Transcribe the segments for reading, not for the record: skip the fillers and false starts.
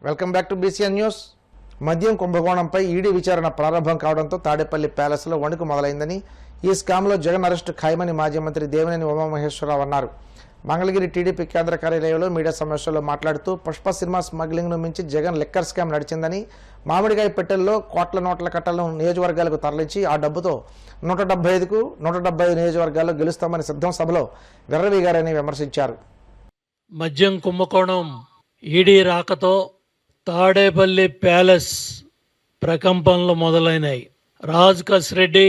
Welcome back to BCN news. మద్యం కుంభకోణంపై ED విచారణ ప్రారంభం కావడంతో తాడేపల్లి ప్యాలెస్లో వణుకు మొదలైందని, ఈ స్కామ్లో జగన్ అరెస్టు ఖాయమని మాజీ మంత్రి దేవినేని ఉమామహేశ్వరరావు అన్నారు. మంగళగిరి టీడీపీ కేంద్ర కార్యాలయంలో మీడియా సమావేశంలో మాట్లాడుతూ పుష్ప సినిమా స్మగ్లింగ్ను మించి జగన్ లిక్కర్ స్కామ్ నడిచిందని, మామిడికాయ పెట్టెల్లో కోట్ల నోట్ల కట్టలను నియోజకవర్గాలకు తరలించి ఆ డబ్బుతో 175 నియోజకవర్గాల్లో గెలుస్తామని సిద్ధం సభలో వెర్రవీగారని విమర్శించారు. మద్యం కుంభకోణం ఈడీ రాకతో తాడేపల్లి ప్యాలెస్ ప్రకంపనలు మొదలైనాయి. రాజ్ కస్ రెడ్డి,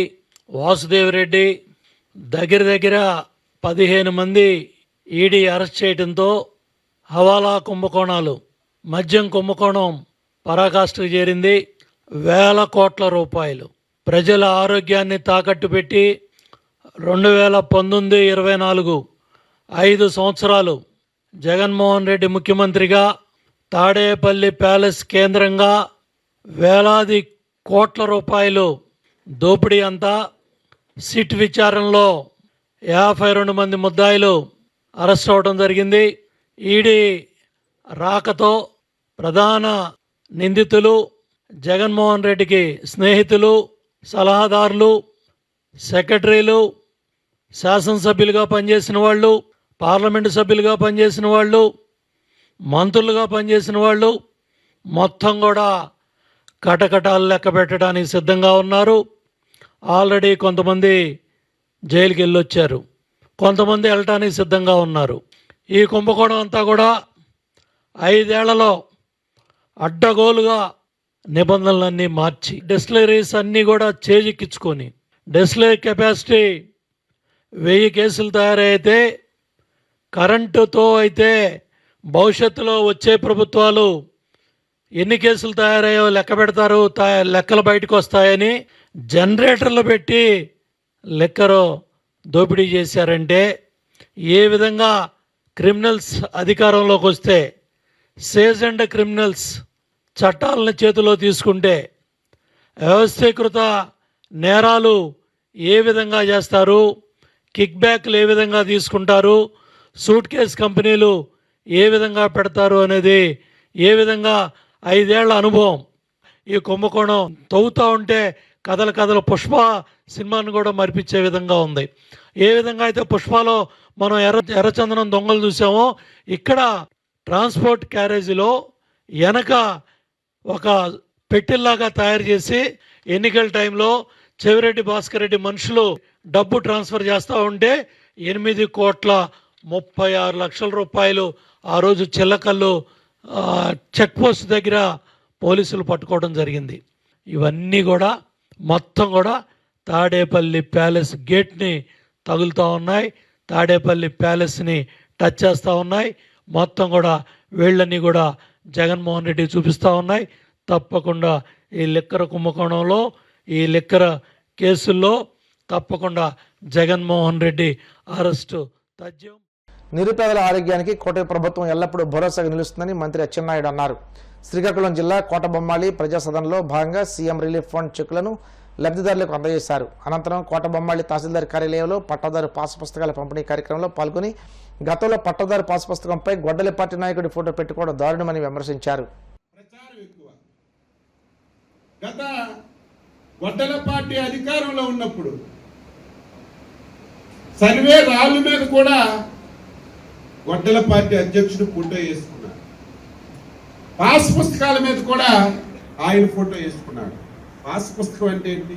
వాసుదేవ్ రెడ్డి దగ్గర 15 మంది ఈడీ అరెస్ట్ చేయడంతో హవాలా కుంభకోణాలు, మద్యం కుంభకోణం పరాకాష్ఠకు చేరింది. వేల కోట్ల రూపాయలు ప్రజల ఆరోగ్యాన్ని తాకట్టు పెట్టి 2019-24 5 సంవత్సరాలు జగన్మోహన్ రెడ్డి ముఖ్యమంత్రిగా తాడేపల్లి ప్యాలెస్ కేంద్రంగా వేలాది కోట్ల రూపాయలు దోపిడీ అంతా. సిట్ విచారణలో 52 మంది ముద్దాయిలు అరెస్ట్ అవడం జరిగింది. ఈడీ రాకతో ప్రధాన నిందితులు, జగన్మోహన్ రెడ్డికి స్నేహితులు, సలహాదారులు, సెక్రటరీలు, శాసనసభ్యులుగా పనిచేసిన వాళ్ళు, పార్లమెంటు సభ్యులుగా పనిచేసిన వాళ్ళు, మంత్రులుగా పనిచేసిన వాళ్ళు మొత్తం కూడా కటకటాలు లెక్క పెట్టడానికి సిద్ధంగా ఉన్నారు. ఆల్రెడీ కొంతమంది జైలుకి వెళ్ళొచ్చారు, కొంతమంది వెళ్ళటానికి సిద్ధంగా ఉన్నారు. ఈ కుంభకోణం అంతా కూడా 5 ఏళ్లలో అడ్డగోలుగా నిబంధనలన్నీ మార్చి డిస్టిలరీస్ అన్నీ కూడా చేజిక్కించుకొని, డిస్టిలరీ కెపాసిటీ 1000 కేసులు తయారైతే, కరెంటుతో అయితే భవిష్యత్తులో వచ్చే ప్రభుత్వాలు ఎన్ని కేసులు తయారయ్యో లెక్క పెడతారు, లెక్కలు బయటకు వస్తాయని జనరేటర్లు పెట్టి లెక్కరు దోపిడీ చేశారంటే, ఏ విధంగా క్రిమినల్స్ అధికారంలోకి వస్తే, సేజెండ్ క్రిమినల్స్ చట్టాలను చేతిలో తీసుకుంటే, వ్యవస్థీకృత నేరాలు ఏ విధంగా చేస్తారు, కిక్ బ్యాక్లు ఏ విధంగా తీసుకుంటారు, సూట్ కేస్ కంపెనీలు ఏ విధంగా పెడతారు అనేది ఏ విధంగా 5 ఏళ్ల అనుభవం. ఈ కుంభకోణం తవ్వుతూ ఉంటే కథలు పుష్ప సినిమాను కూడా మరిపించే విధంగా ఉంది. ఏ విధంగా అయితే పుష్పలో మనం ఎర్రచందనం దొంగలు చూసామో, ఇక్కడ ట్రాన్స్పోర్ట్ క్యారేజీలో వెనక ఒక పెట్టెల్లాగా తయారు చేసి ఎన్నికల టైంలో చెవిరెడ్డి భాస్కర్ రెడ్డి మనుషులు డబ్బు ట్రాన్స్ఫర్ చేస్తూ ఉంటే 8,36,00,000 రూపాయలు ఆ రోజు చిల్లకల్లు చెక్ పోస్ట్ దగ్గర పోలీసులు పట్టుకోవడం జరిగింది. ఇవన్నీ కూడా మొత్తం కూడా తాడేపల్లి ప్యాలెస్ గేట్ని తగులుతూ ఉన్నాయి, తాడేపల్లి ప్యాలెస్ని టచ్ చేస్తూ ఉన్నాయి. మొత్తం కూడా వీళ్ళని కూడా జగన్మోహన్ రెడ్డి చూపిస్తూ ఉన్నాయి. తప్పకుండా ఈ లిక్కర్ కుంభకోణంలో, ఈ లిక్కర్ కేసుల్లో తప్పకుండా జగన్మోహన్ రెడ్డి అరెస్టు తథ్యం. నిరుపేదల ఆరోగ్యానికి కూటమి ప్రభుత్వం ఎల్లప్పుడూ భరోసాగా నిలుస్తుందని మంత్రి అచ్చెన్నాయుడు అన్నారు. శ్రీకాకుళం జిల్లా కోటబొమ్మాళి ప్రజాసదనంలో భాగంగా సీఎం రిలీఫ్ ఫండ్ చెక్కులను లబ్ధిదారులకు అందజేశారు. అనంతరం కోటబొమ్మాళి తహసీల్దార్ కార్యాలయంలో పట్టాదారు పాస్ పుస్తకాల పంపిణీ కార్యక్రమంలో పాల్గొని, గతంలో పట్టాదారు పాస్ పుస్తకంపై గొడ్డలి పార్టీ నాయకుడి ఫోటో పెట్టుకోవడం దారుణమని విమర్శించారు. గత గొడ్డల పార్టీ అధికారంలో ఉన్నప్పుడు సర్వే రాళ్ళ మీద కూడా గొడ్డల పార్టీ అధ్యక్షుడు ఫోటో వేసుకున్నాడు, పాస్ పుస్తకాల మీద కూడా ఆయన ఫోటో వేసుకున్నాడు. పాస్ పుస్తకం అంటే ఏంటి?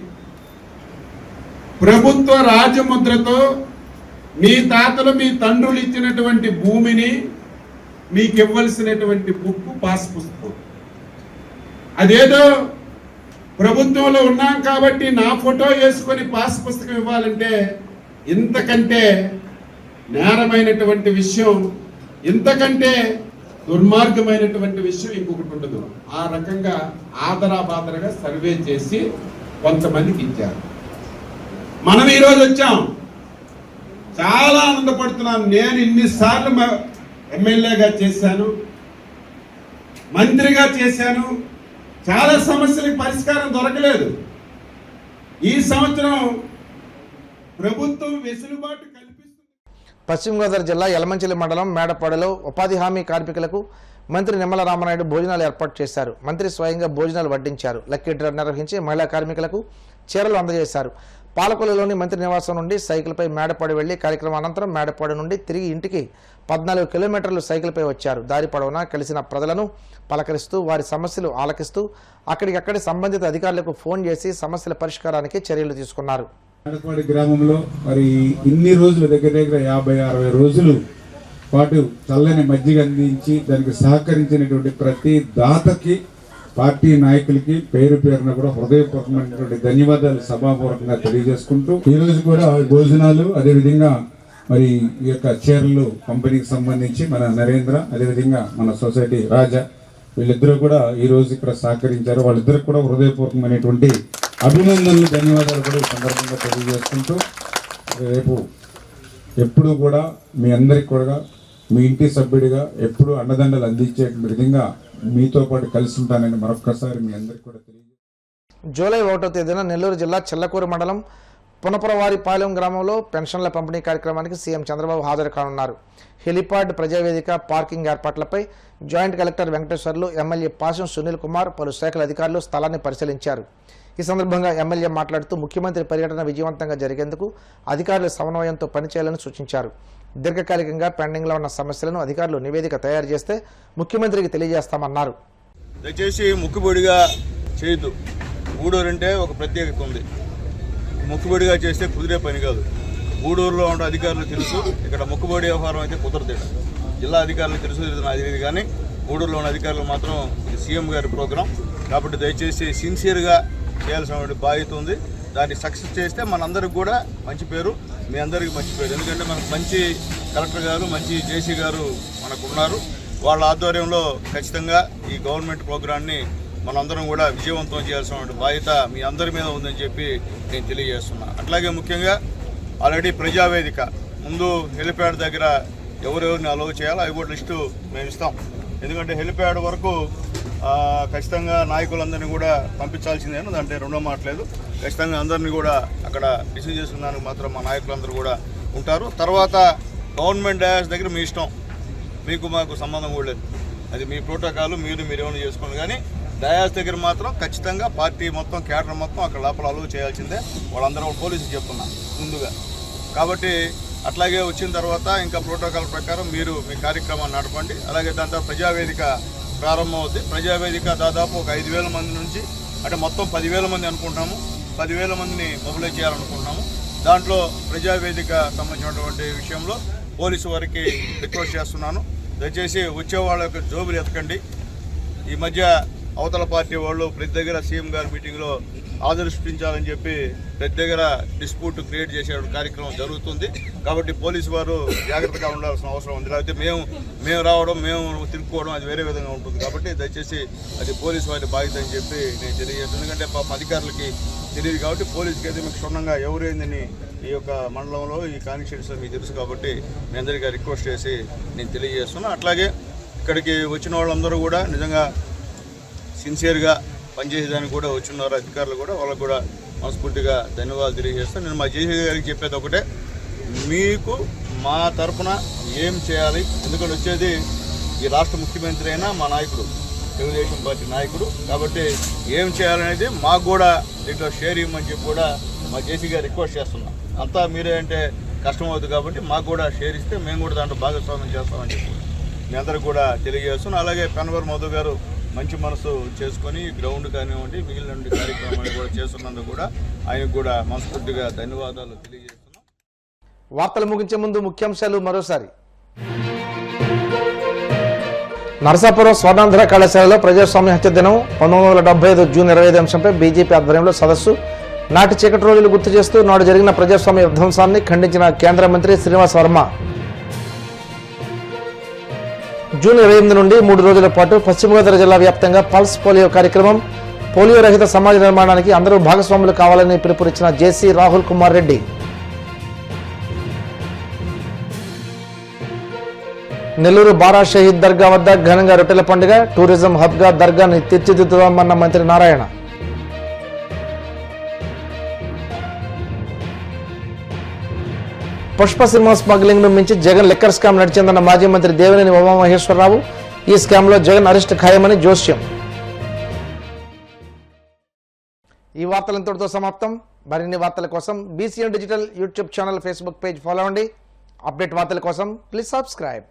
ప్రభుత్వ రాజముద్రతో మీ తాతలు, మీ తండ్రులు ఇచ్చినటువంటి భూమిని మీకు ఇవ్వాల్సినటువంటి బుక్ పాస్ పుస్తకం. అదేదో ప్రభుత్వంలో ఉన్నాం కాబట్టి నా ఫోటో వేసుకొని పాస్ పుస్తకం ఇవ్వాలంటే ఇంతకంటే నేరమైనటువంటి విషయం, ఇంతకంటే దుర్మార్గమైనటువంటి విషయం ఇంకొకటి ఉండదు. ఆ రకంగా ఆదరాబాదరగా సర్వే చేసి కొంతమందికి ఇచ్చారు. మనం ఈరోజు వచ్చాం, చాలా ఆనందపడుతున్నాను. నేను ఇన్నిసార్లు ఎమ్మెల్యేగా చేశాను, మంత్రిగా చేశాను, చాలా సమస్యలకు పరిష్కారం దొరకలేదు. ఈ సంవత్సరం ప్రభుత్వం వెసులుబాటు కల్పిస్తుంది. పశ్చిమ గోదావరి జిల్లా యలమంచిలి మండలం మేడపాడులో ఉపాధి హామీ కార్మికులకు మంత్రి నిమ్మల రామనాయుడు భోజనాలు ఏర్పాటు చేశారు. మంత్రి స్వయంగా భోజనాలు వడ్డించారు. లక్కీ డ్రా నిర్వహించి మహిళా కార్మికులకు చీరలు అందజేశారు. పాలకొల్లులోని మంత్రి నివాసం నుండి సైకిల్పై మేడపాడు వెళ్లి కార్యక్రమం అనంతరం మేడపాడు నుండి తిరిగి ఇంటికి 14 కిలోమీటర్లు సైకిల్పై వచ్చారు. దారి పొడవునా కలిసిన ప్రజలను పలకరిస్తూ వారి సమస్యలు ఆలకిస్తూ అక్కడికక్కడి సంబంధిత అధికారులకు ఫోన్ చేసి సమస్యల పరిష్కారానికి చర్యలు తీసుకున్నారు. మేడపాడు గ్రామంలో మరి ఇన్ని రోజులు దగ్గర 50-60 రోజులు పాటు చల్లని మజ్జిగ అందించి దానికి సహకరించినటువంటి ప్రతి దాతకి పార్టీ నాయకులకి పేరు పేరున కూడా హృదయపూర్వకమైనటువంటి ధన్యవాదాలు సభాపూర్వకంగా తెలియజేసుకుంటూ ఈ రోజు కూడా భోజనాలు అదేవిధంగా మరి ఈ యొక్క చీరలు కంపెనీకి సంబంధించి మన నరేంద్ర అదేవిధంగా మన సొసైటీ రాజా వీళ్ళిద్దరూ కూడా ఈ రోజు ఇక్కడ సహకరించారు. వాళ్ళిద్దరికి కూడా హృదయపూర్వకమైనటువంటి అభినందనలు ధన్యవాదాలు కూడా ఈ సందర్భంగా తెలియజేసుకుంటూ రేపు ఎప్పుడు కూడా మీ అందరికి కూడా మీ ఇంటి సభ్యుడిగా ఎప్పుడు అండదండలు అందించే విధంగా మీతో పాటు కలిసి ఉంటానని మరొక్కసారి మీ అందరికి కూడా తెలియజేస్తాను. జూలై 1వ తేదీన నెల్లూరు జిల్లా చిల్లకూరు మండలం పునపురవారిపాలెం గ్రామంలో పెన్షన్ల పంపిణీ కార్యక్రమానికి సీఎం చంద్రబాబు హాజరు కానున్నారు. హెలిపాడ్, ప్రజావేదిక, పార్కింగ్ ఏర్పాట్లపై జాయింట్ కలెక్టర్ వెంకటేశ్వర్లు, ఎమ్మెల్యే పాశం సునీల్ కుమార్, పలు శాఖల అధికారులు స్థలాన్ని పరిశీలించారు. ఈ సందర్భంగా ఎమ్మెల్యే మాట్లాడుతూ ముఖ్యమంత్రి పర్యటన విజయవంతంగా జరిగేందుకు అధికారులు సమన్వయంతో పనిచేయాలని సూచించారు. దీర్ఘకాలికంగా పెండింగ్లో ఉన్న సమస్యలను అధికారులు నివేదిక తయారు చేస్తే ముఖ్యమంత్రికి తెలియజేస్తామన్నారు. దయచేసి ముక్కుబడిగా చేయొద్దు. గూడూరు ఒక ప్రత్యేకత ఉంది. ముక్కుబడిగా చేస్తే కుదిరే పని కాదు. గూడూరులో ఉన్న అధికారులు తెలుసు, ఇక్కడ ముక్కుబడి వ్యవహారం అయితే కుదరదు. జిల్లా అధికారులు తెలుసు తెలియదు, కానీ గూడూరులో ఉన్న అధికారులు మాత్రం ఇది సీఎం గారి ప్రోగ్రాం కాబట్టి దయచేసి సిన్సియర్గా చేయాల్సిన బాధ్యత ఉంది. దాన్ని సక్సెస్ చేస్తే మనందరికి కూడా మంచి పేరు, మీ అందరికీ మంచి పేరు. ఎందుకంటే మనకు మంచి కలెక్టర్ గారు, మంచి జేసీ గారు మనకు ఉన్నారు. వాళ్ళ ఆధ్వర్యంలో ఖచ్చితంగా ఈ గవర్నమెంట్ ప్రోగ్రాన్ని మనందరం కూడా విజయవంతం చేయాల్సిన బాధ్యత మీ అందరి మీద ఉందని చెప్పి నేను తెలియజేస్తున్నా. అట్లాగే ముఖ్యంగా ఆల్రెడీ ప్రజావేదిక ముందు హెలిప్యాడ్ దగ్గర ఎవరెవరిని అలౌ చేయాలో అవి కూడా లిస్టు మేము ఇస్తాం. ఎందుకంటే హెలిప్యాడ్ వరకు ఖచ్చితంగా నాయకులందరినీ కూడా పంపించాల్సిందే, దాంట్లో రెండో మాట్లేదు. ఖచ్చితంగా అందరినీ కూడా అక్కడ రిసీవ్ చేసుకున్నానికి మాత్రం మా నాయకులందరూ కూడా ఉంటారు. తర్వాత గవర్నమెంట్ డయాస్ దగ్గర మీ ఇష్టం, మీకు మాకు సంబంధం కూడా లేదు. అది మీ ప్రోటోకాల్, మీరు ఏమైనా చేసుకోండి. కానీ డయాస్ దగ్గర మాత్రం ఖచ్చితంగా పార్టీ మొత్తం క్యాడర్ మొత్తం అక్కడ లోపల అలౌ చేయాల్సిందే. వాళ్ళందరూ పోలీసులు చెప్తున్నా ముందుగా. కాబట్టి అట్లాగే వచ్చిన తర్వాత ఇంకా ప్రోటోకాల్ ప్రకారం మీరు మీ కార్యక్రమాన్ని నడపండి. అలాగే దాని తర్వాత ప్రజావేదిక ప్రారంభం అవుతుంది. ప్రజావేదిక దాదాపు ఒక 5,000 మంది నుంచి, అంటే మొత్తం 10,000 మంది అనుకుంటున్నాము, 10,000 మందిని మొబిలైజ్ చేయాలనుకుంటున్నాము. దాంట్లో ప్రజావేదిక సంబంధించినటువంటి విషయంలో పోలీసు వారికి రిక్వెస్ట్ చేస్తున్నాను, దయచేసి వచ్చే వాళ్ళ యొక్క జోబులు ఎతకండి. ఈ మధ్య అవతల పార్టీ వాళ్ళు ప్రతి దగ్గర సీఎం గారి మీటింగ్లో హాజరు సృష్టించాలని చెప్పి ప్రతి దగ్గర డిస్ప్యూట్ క్రియేట్ చేసే కార్యక్రమం జరుగుతుంది. కాబట్టి పోలీసు వారు జాగ్రత్తగా ఉండాల్సిన అవసరం ఉంది. లేకపోతే మేము రావడం, మేము తిరుక్కోవడం అది వేరే విధంగా ఉంటుంది. కాబట్టి దయచేసి అది పోలీసు వారి బాధ్యత అని చెప్పి నేను తెలియజేస్తాను. ఎందుకంటే పాపం అధికారులకి తెలియదు కాబట్టి పోలీసుకి అయితే మీకు క్షుణ్ణంగా ఎవరైందని ఈ యొక్క మండలంలో ఈ కాన్స్టిట్యూన్సీలో మీకు తెలుసు కాబట్టి మీ అందరికీ రిక్వెస్ట్ చేసి నేను తెలియజేస్తున్నాను. అట్లాగే ఇక్కడికి వచ్చిన వాళ్ళందరూ కూడా నిజంగా సిన్సియర్గా పనిచేసేదానికి కూడా వచ్చిన్నారు అధికారులు కూడా. వాళ్ళకు కూడా మనస్ఫూర్తిగా ధన్యవాదాలు తెలియజేస్తాను. నేను మా జేసీ గారికి చెప్పేది ఒకటే, మీకు మా తరఫున ఏం చేయాలి, ఎందుకంటే వచ్చేది ఈ రాష్ట్ర ముఖ్యమంత్రి అయినా మా నాయకుడు, తెలుగుదేశం పార్టీ నాయకుడు. కాబట్టి ఏం చేయాలనేది మాకు కూడా దీంట్లో షేర్ ఇవ్వమని చెప్పి కూడా మా జేసీ గారు రిక్వెస్ట్ చేస్తున్నాం. అంతా మీరే అంటే కష్టం అవుతుంది కాబట్టి మాకు కూడా షేర్ ఇస్తే మేము కూడా దాంట్లో భాగస్వామ్యం చేస్తామని చెప్పి మీ అందరికి కూడా తెలియజేస్తున్నాం. అలాగే పెనవర్ మధు గారు మంచి మనసు చేసుకొని గ్రౌండ్ కానివ్వండి మిగిలిన కార్యక్రమాలు కూడా చేస్తున్నందుకు కూడా ఆయనకు కూడా మనస్ఫూర్తిగా ధన్యవాదాలు తెలియజేస్తున్నాం. వార్తలు ముగించే ముందు ముఖ్యాంశాలు మరోసారి. నరసాపురం స్వర్ణాంధ్ర కళాశాలలో ప్రజాస్వామ్య హత్య దినం 1975 జూన్ 25 అంశంపై బీజేపీ ఆధ్వర్యంలో సదస్సు. నాటి చీకటి రోజులు గుర్తు చేస్తూ నాడు జరిగిన ప్రజాస్వామ్య విధ్వంసాన్ని ఖండించిన కేంద్ర మంత్రి శ్రీనివాస్ వర్మ. జూన్ 28 నుండి 3 రోజుల పాటు పశ్చిమ గోదావరి జిల్లా వ్యాప్తంగా పల్స్ పోలియో కార్యక్రమం. పోలియో రహిత సమాజ నిర్మాణానికి అందరూ భాగస్వాములు కావాలని పిలుపునిచ్చిన జేసీ రాహుల్ కుమార్ రెడ్డి. నెల్లూరు బారా షహీద్ దర్గా వద్ద ఘనంగా రొట్టెల పండుగ. టూరిజం హబ్గా దర్గాని తీర్చిదిద్దుదామన్న మంత్రి నారాయణ. పుష్ప సినిమా స్మగ్లింగ్ ను మించి జగన్ లిక్కర్ స్కామ్ నడిచిందన్న మాజీ మంత్రి దేవినేని ఉమామహేశ్వరరావు. ఈ స్కామ్లో జగన్ అరెస్ట్ ఖాయమని జోస్యం. ఈ వార్తలు ఇంతటితో సమాప్తం. మరిన్ని వార్తల కోసం BCN digital YouTube channel, Facebook page follow అవ్వండి. అప్డేట్ వార్తల కోసం ప్లీజ్ సబ్స్క్రైబ్.